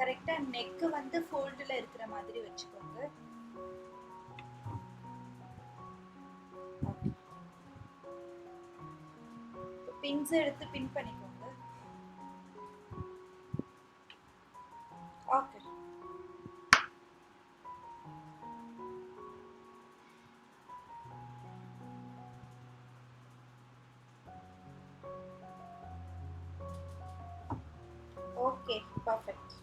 கரெக்டா நெக் வந்து ஃபோல்ட்ல இருக்கிற மாதிரி வச்சுக்கோங்க. பின்ஸ் எடுத்து பின் பண்ணிக்கோங்க. ஓகே. Okay, perfect.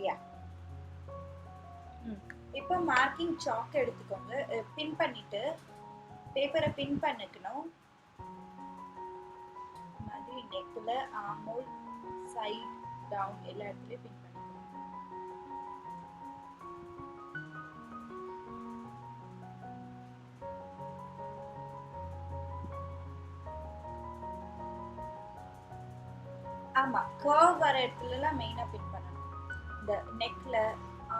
யா. இப்போ மார்க்கிங் சாக் எடுத்துக்கோங்க. பின் பண்ணிட்டு பேப்பரை பின் பண்ணிக்கணும். மாதிரி நெக்ல ஆர்மோல் சைட் டவுன் எல்லா இடத்துலயும் பின் பண்ணிக்கணும். ஆமா, கர்வ் வர இடத்துல எல்லாம் மெயினா பின் பண்ணணும். இந்த நெக்ல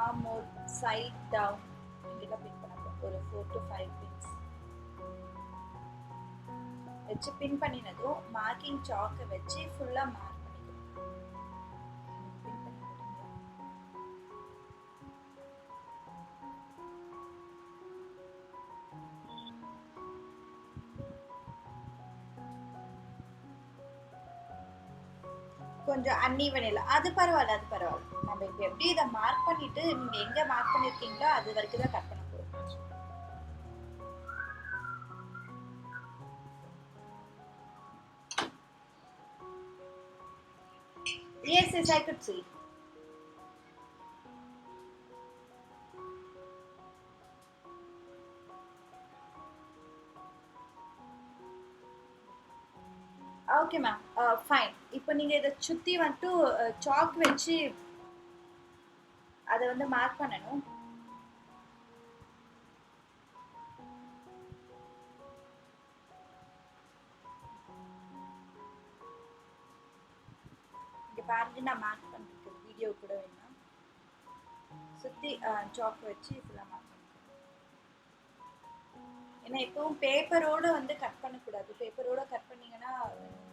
ஆர்மோல் சைட் டவுன் இங்கெல்லாம் பின் பண்ணணும். ஒரு 4 to 5 பின்ஸ் வச்சு பின் பண்ணினதும் மார்க்கிங் சாக்கை வச்சு ஃபுல்லா மார்க் பண்ணிக்கணும். பின் பண்ணி கொஞ்சம் அன்ஈவன் இல்லை, அது பரவாயில்ல, அது பரவாயில்ல. நம்ம இப்போ எப்படி இதை மார்க் பண்ணிட்டு நீங்க எங்க மார்க் பண்ணிருக்கீங்களோ அது வரைக்கும் தான் கட் பண்ண போறோம். Yes, yes, I could see. Okay ma'am, fine. இப்போ நீங்க இதை சுத்தி வந்துட்டு சாக் வச்சு அதை வந்து மார்க் பண்ணணும். இங்க பாருங்க, நான் மார்க் பண்ணிருக்கேன். வீடியோ கூட வேணும். சுத்தி சாக் வச்சு ஃபுல்லா மார்க் பண்ணிக்கணும். ஏன்னா எப்பவும் பேப்பரோட வந்து கட் பண்ணக்கூடாது. பேப்பரோட கட் பண்ணீங்கன்னா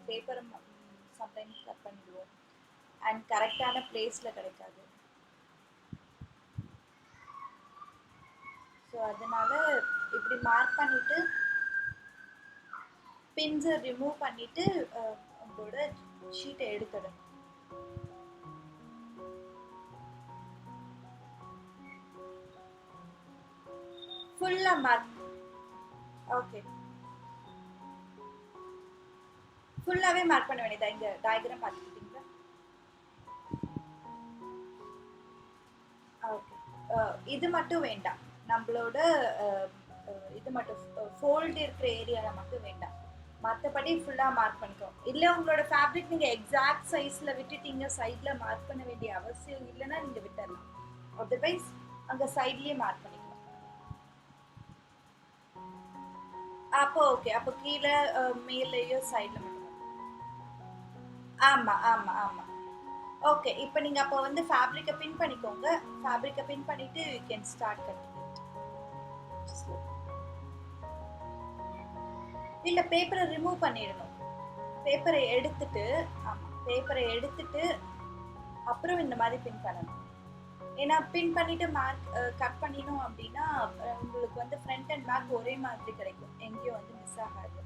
பேப்பரை சம்டைம்ஸ் கட் பண்ணிடுவோம் அண்ட் கரெக்டான பிளேஸ்ல கிடைக்காது. ஸோ அதனால இப்படி மார்க் பண்ணிட்டு பின்ஸை ரிமூவ் பண்ணிட்டு உங்களோட ஷீட்டை எடுத்துடணும். ஃபுல்லா மார்க். ஓகே, ஃபுல்லாவே மார்க் பண்ண வேண்டியதா? இந்த டயக்ராம் பார்த்துக்கிட்டீங்களா? ஓகே, இது மட்டும் வேண்டாம். நம்மளோட இது மட்டும் ஃபோல்ட் இருக்கிற ஏரியாவில் மட்டும் வேண்டாம். மற்றபடி ஃபுல்லாக மார்க் பண்ணிக்கோம். இல்லை உங்களோட ஃபேப்ரிக் நீங்கள் எக்ஸாக்ட் சைஸில் விட்டுட்டீங்க, சைடில் மார்க் பண்ண வேண்டிய அவசியம் இல்லைன்னா நீங்கள் விட்டுடலாம். அதர்வைஸ் அங்கே சைட்லேயே மார்க் பண்ணிக்கலாம். அப்போ ஓகே, அப்போ கீழே மேலேயோ சைடில் மட்டும். ஆமாம் ஆமாம் ஆமாம். ஓகே, இப்போ நீங்கள் அப்போ வந்து ஃபேப்ரிக்கை பின் பண்ணிக்கோங்க. ஃபேப்ரிக்கை பின் பண்ணிவிட்டு யூ கேன் ஸ்டார்ட் கட்டிங். இல்லை, பேப்பரை ரிமூவ் பண்ணிடணும். பேப்பரை எடுத்துட்டு, ஆமாம், பேப்பரை எடுத்துட்டு அப்புறம் இந்த மாதிரி பின் பண்ணணும். ஏன்னா பின் பண்ணிட்டு மார்க் கட் பண்ணினோம் அப்படின்னா உங்களுக்கு வந்து ஃப்ரண்ட் அண்ட் பேக் ஒரே மாதிரி கிடைக்கும், எங்கேயும் வந்து மிஸ் ஆகாது.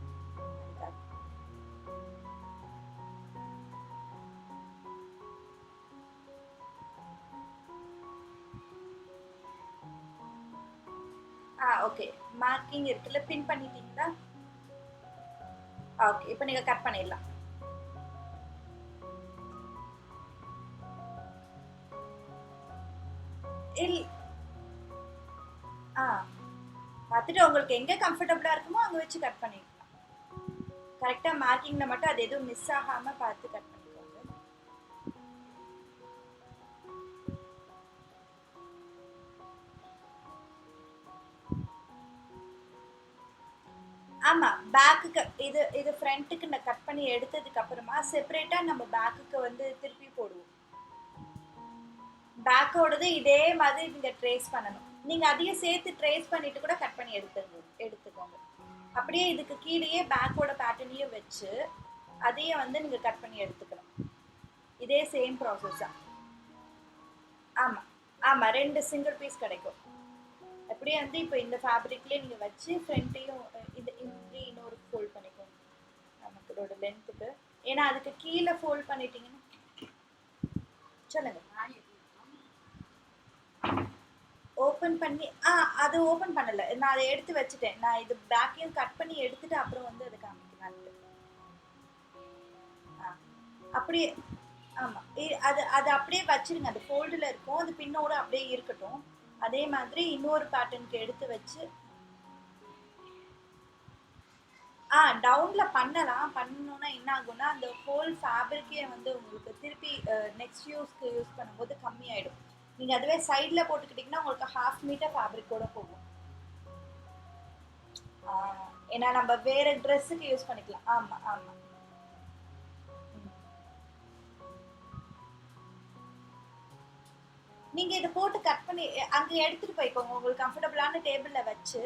ஓகே, மார்க்கிங் இருக்குல்ல, பின் பண்ணிட்டீங்களா? ஓகே, இப்போ நீங்க கட் பண்ணிடலாம். பார்த்துட்டு உங்களுக்கு எங்க கம்ஃபர்டபுளா இருக்குமோ அங்க வச்சு கட் பண்ணிடலாம். கரெக்டா மார்க்கிங்ல மட்டும் அது எதுவும் மிஸ் ஆகாம பார்த்து கட் பண்ணிக்கோங்க. ஆமா, பேக்குக்கு இது ஃப்ரண்ட்டுக்கு நான் கட் பண்ணி எடுத்ததுக்கு அப்புறமா செப்பரேட்டா நம்ம பேக்குக்கு வந்து திருப்பி போடுவோம். பேக்கோடது இதே மாதிரி நீங்க ட்ரேஸ் பண்ணணும். நீங்க அதையும் சேர்த்து ட்ரேஸ் பண்ணிட்டு கூட கட் பண்ணி எடுத்துக்கோங்க. அப்படியே இதுக்கு கீழேயே பேக்கோட பேட்டர்னையும் வச்சு அதையே வந்து நீங்க கட் பண்ணி எடுத்துக்கணும். இதே சேம் ப்ராசஸ் தான். ஆமா ஆமா 2 சிங்கிள் பீஸ் கிடைக்கும். அப்படியே வந்து இப்போ இந்த ஃபேப்ரிக்லேயே நீங்கள் வச்சு ஃப்ரண்ட்டையும் இது இப்படி இன்னொரு ஃபோல்ட் பண்ணிக்கோங்க நமக்கு லென்த்துக்கு. ஏன்னா அதுக்கு கீழே ஃபோல்ட் பண்ணிட்டீங்கன்னா சொல்லுங்க. ஓப்பன் பண்ணி அது ஓப்பன் பண்ணல, நான் அதை எடுத்து வச்சுட்டேன். நான் இது பேக்கையும் கட் பண்ணி எடுத்துட்டு அப்புறம் வந்து அதை காமிக்கிறேன். அப்படியே ஆமா அது அது அப்படியே வச்சிருங்க, அது ஃபோல்டில் இருக்கும், அது பின்னோட அப்படியே இருக்கட்டும். அதே மாதிரி இன்னொரு பேட்டர்னுக்கு எடுத்து வச்சு டவுன்ல பண்ணலாம். பண்ணணும்னா என்ன ஆகும்னா அந்த ஹோல் ஃபேப்ரிக்கே வந்து உங்களுக்கு திருப்பி நெக்ஸ்ட் யூஸ்க்கு யூஸ் பண்ணும்போது கம்மியாயிடும். நீங்க அதுவே சைட்ல போட்டுக்கிட்டீங்கன்னா உங்களுக்கு 1/2 மீட்டர் ஃபேப்ரிக் கூட போகும். ஏன்னா நம்ம வேற ட்ரெஸ்ஸுக்கு யூஸ் பண்ணிக்கலாம். ஆமா ஆமா. நீங்க இதை போட்டு கட் பண்ணி அங்க எடுத்துட்டு போய்க்கோங்க. உங்களுக்கு கம்ஃபர்டபுளான டேபிள்ல வச்சு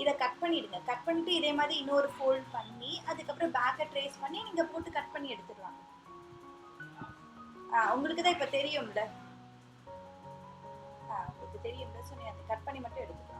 இதை கட் பண்ணிடுங்க. கட் பண்ணிட்டு இதே மாதிரி இன்னொரு ஃபோல்ட் பண்ணி அதுக்கப்புறம் பேக்கை ட்ரேஸ் பண்ணி நீங்க போட்டு கட் பண்ணி எடுத்துடலாம். உங்களுக்கு தான் இப்ப தெரியும்ல. உங்களுக்கு தெரியும்ல, ஸோ நீ அதை கட் பண்ணி மட்டும் எடுத்துக்கோ.